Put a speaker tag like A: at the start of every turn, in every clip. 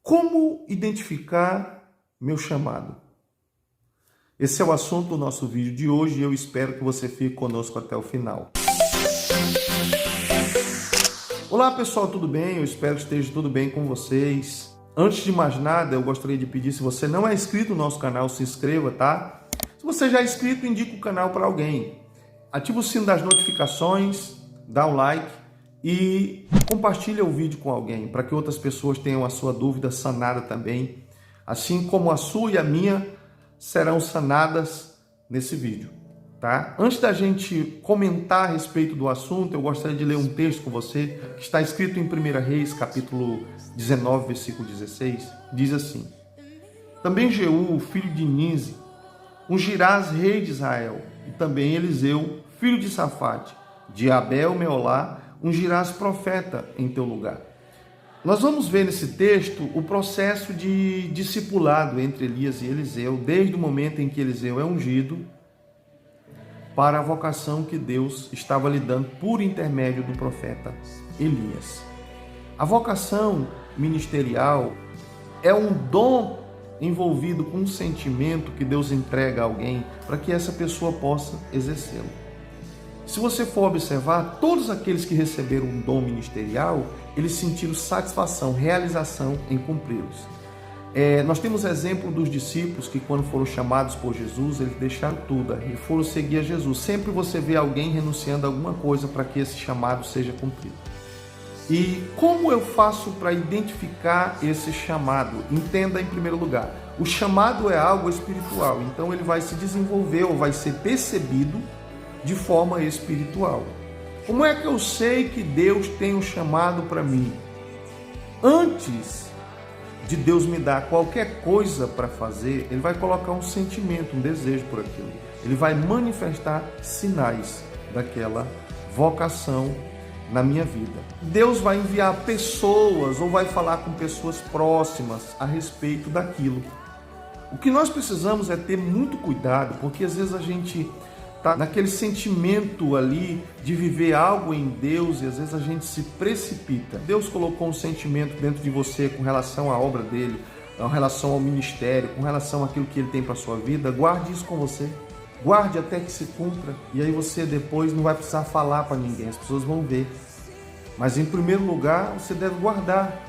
A: Como identificar meu chamado? Esse é o assunto do nosso vídeo de hoje e eu espero que você fique conosco até o final. Olá pessoal, tudo bem? Eu espero que esteja tudo bem com vocês. Antes de mais nada, eu gostaria de pedir, se você não é inscrito no nosso canal, se inscreva, tá? Se você já é inscrito, indique o canal para alguém. Ative o sino das notificações, dá um like e compartilha o vídeo com alguém, para que outras pessoas tenham a sua dúvida sanada também, assim como a sua e a minha serão sanadas nesse vídeo, tá? Antes da gente comentar a respeito do assunto, eu gostaria de ler um texto com você, que está escrito em 1 Reis, capítulo 19, versículo 16, diz assim: Também Jeú, filho de Nise, ungirás rei de Israel, e também Eliseu, filho de Safate, de Abel Meolá, ungirás profeta em teu lugar. Nós vamos ver nesse texto o processo de discipulado entre Elias e Eliseu, desde o momento em que Eliseu é ungido, para a vocação que Deus estava lhe dando por intermédio do profeta Elias. A vocação ministerial é um dom envolvido com um sentimento que Deus entrega a alguém para que essa pessoa possa exercê-lo. Se você for observar, todos aqueles que receberam um dom ministerial, eles sentiram satisfação, realização em cumpri-los. Nós temos exemplo dos discípulos que, quando foram chamados por Jesus, eles deixaram tudo e foram seguir a Jesus. Sempre você vê alguém renunciando a alguma coisa para que esse chamado seja cumprido. E como eu faço para identificar esse chamado? Entenda em primeiro lugar, o chamado é algo espiritual, então ele vai se desenvolver ou vai ser percebido de forma espiritual. Como é que eu sei que Deus tem um chamado para mim? Antes de Deus me dar qualquer coisa para fazer, Ele vai colocar um sentimento, um desejo por aquilo. Ele vai manifestar sinais daquela vocação na minha vida. Deus vai enviar pessoas ou vai falar com pessoas próximas a respeito daquilo. O que nós precisamos é ter muito cuidado, porque às vezes a gente tá naquele sentimento ali de viver algo em Deus e às vezes a gente se precipita. Deus colocou um sentimento dentro de você com relação à obra dele, com relação ao ministério, com relação àquilo que ele tem para a sua vida. Guarde isso com você. Guarde até que se cumpra. E aí você depois não vai precisar falar para ninguém, as pessoas vão ver. Mas em primeiro lugar, você deve guardar.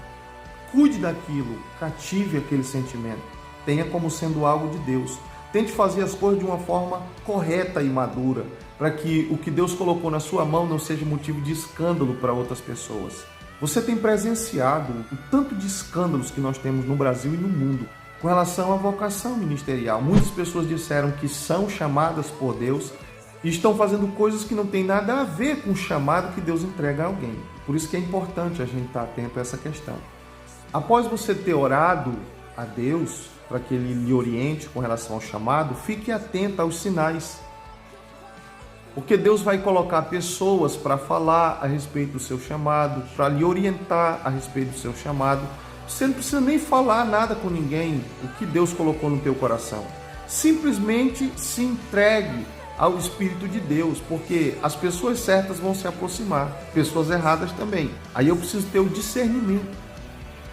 A: Cuide daquilo, cative aquele sentimento. Tenha como sendo algo de Deus. Tente fazer as coisas de uma forma correta e madura, para que o que Deus colocou na sua mão não seja motivo de escândalo para outras pessoas. Você tem presenciado o tanto de escândalos que nós temos no Brasil e no mundo com relação à vocação ministerial. Muitas pessoas disseram que são chamadas por Deus e estão fazendo coisas que não têm nada a ver com o chamado que Deus entrega a alguém. Por isso que é importante a gente estar atento a essa questão. Após você ter orado a Deus para que Ele lhe oriente com relação ao chamado, fique atento aos sinais. Porque Deus vai colocar pessoas para falar a respeito do seu chamado, para lhe orientar a respeito do seu chamado. Você não precisa nem falar nada com ninguém, o que Deus colocou no teu coração. Simplesmente se entregue ao Espírito de Deus, porque as pessoas certas vão se aproximar, pessoas erradas também. Aí eu preciso ter o discernimento.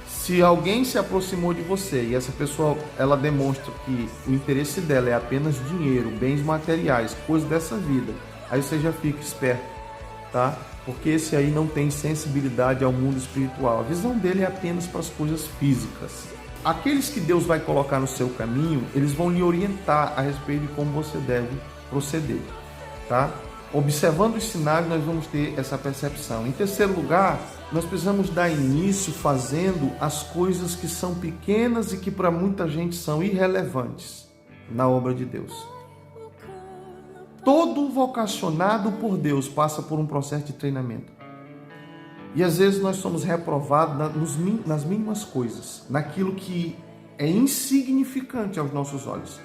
A: Se alguém se aproximou de você e essa pessoa ela demonstra que o interesse dela é apenas dinheiro, bens materiais, coisas dessa vida, aí você já fica esperto, tá? Porque esse aí não tem sensibilidade ao mundo espiritual. A visão dele é apenas para as coisas físicas. Aqueles que Deus vai colocar no seu caminho, eles vão lhe orientar a respeito de como você deve proceder, tá? Observando os sinais, nós vamos ter essa percepção. Em terceiro lugar, nós precisamos dar início fazendo as coisas que são pequenas e que para muita gente são irrelevantes na obra de Deus. Todo vocacionado por Deus passa por um processo de treinamento. E às vezes nós somos reprovados nas mínimas coisas, naquilo que é insignificante aos nossos olhos.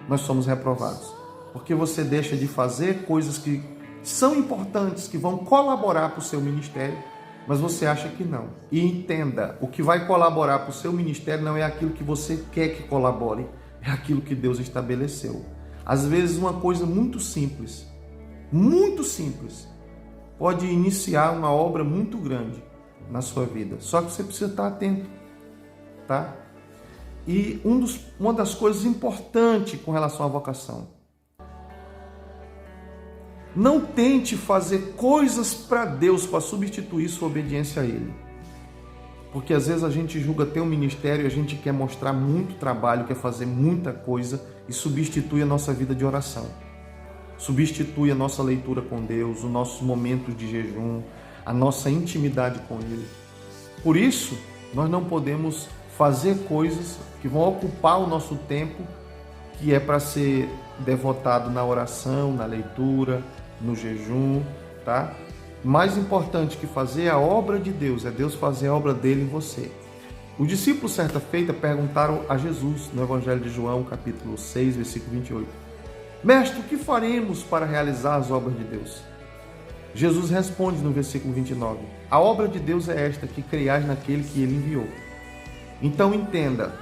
A: Nós somos reprovados, porque você deixa de fazer coisas que são importantes, que vão colaborar para o seu ministério, mas você acha que não. E entenda, o que vai colaborar para o seu ministério não é aquilo que você quer que colabore, é aquilo que Deus estabeleceu. Às vezes uma coisa muito simples, pode iniciar uma obra muito grande na sua vida. Só que você precisa estar atento, tá? E uma das coisas importantes com relação à vocação: não tente fazer coisas para Deus para substituir sua obediência a Ele. Porque às vezes a gente julga ter um ministério e a gente quer mostrar muito trabalho, quer fazer muita coisa e substitui a nossa vida de oração. Substitui a nossa leitura com Deus, os nossos momentos de jejum, a nossa intimidade com Ele. Por isso, nós não podemos fazer coisas que vão ocupar o nosso tempo, que é para ser devotado na oração, na leitura, no jejum, tá? Mais importante que fazer a obra de Deus, é Deus fazer a obra dele em você. Os discípulos, certa feita, perguntaram a Jesus, no Evangelho de João, capítulo 6, versículo 28. Mestre, o que faremos para realizar as obras de Deus? Jesus responde no versículo 29. A obra de Deus é esta, que creiais naquele que ele enviou. Então entenda,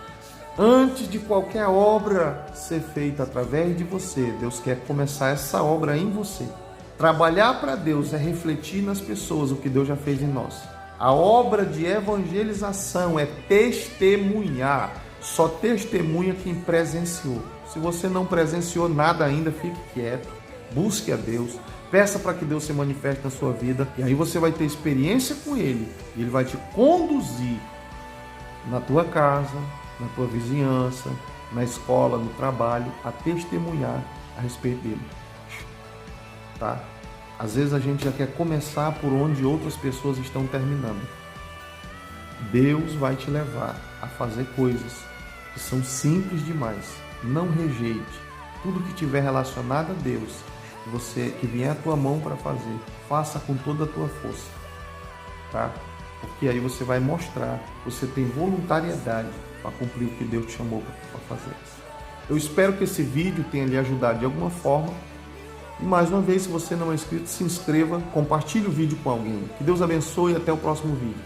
A: antes de qualquer obra ser feita através de você, Deus quer começar essa obra em você. Trabalhar para Deus é refletir nas pessoas o que Deus já fez em nós. A obra de evangelização é testemunhar. Só testemunha quem presenciou. Se você não presenciou nada ainda, fique quieto, busque a Deus, peça para que Deus se manifeste na sua vida, e aí você vai ter experiência com Ele, e Ele vai te conduzir na tua casa, na tua vizinhança, na escola, no trabalho, a testemunhar a respeito dele. Tá? Às vezes a gente já quer começar por onde outras pessoas estão terminando. Deus vai te levar a fazer coisas que são simples demais. Não rejeite. Tudo que tiver relacionado a Deus, que vier à tua mão para fazer, faça com toda a tua força. Tá? Porque aí você vai mostrar que você tem voluntariedade para cumprir o que Deus te chamou para fazer. Eu espero que esse vídeo tenha lhe ajudado de alguma forma. E mais uma vez, se você não é inscrito, se inscreva, compartilhe o vídeo com alguém. Que Deus abençoe e até o próximo vídeo.